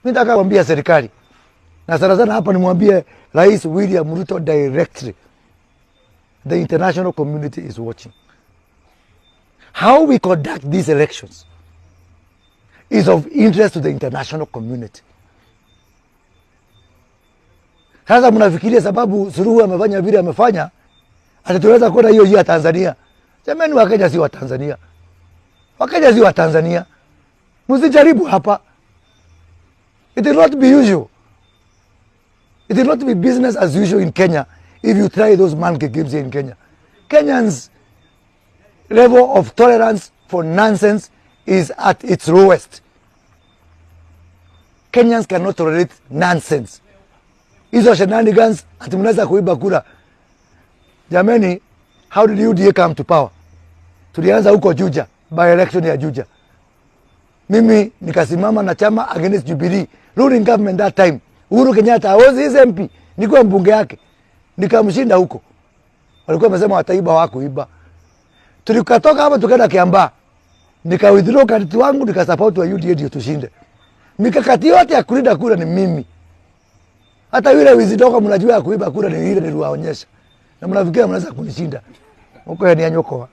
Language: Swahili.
Mimi nataka kuambia serikali, na sana hapa nimwambie Rais William Ruto directly, the international community is watching. How we conduct these elections is of interest to the international community. Sasa mnafikiria sababu Suluhu amefanya vile amefanya, atatuweza kwenda hiyo ya Tanzania? Jamani, Wakenya si wa Tanzania. Wakenya si wa Tanzania. Msijaribu hapa. It will not be usual. It will not be business as usual in Kenya if you try those monkey games in Kenya. Kenyans' level of tolerance for nonsense is at its lowest. Kenyans cannot tolerate nonsense. Hizo shenanigans ati mnaweza kuiba kura. Jamani, how did UDA come to power? Tulianza huko Juja, by election ya Juja. Mimi nikasimama na chama against Jubilee, ruling government that time. Uhuru Kenyatta was his MP, nilikuwa mbunge yake. Nikamshinda huko. Walikuwa wamesema wataiba, hawakuiba. Tulikatoka hapa tukaenda Kiambaa. Nika withdraw kadi wangu, nika support wa UDA ndio tushinde. Mikakati yote ya kulinda kura ni mimi. Hata yule wizitoka mnajua ya kuiba kura ni ile niliwaonyesha. Na mnafikiria mnaweza kunishinda. Huko ni anyokoa.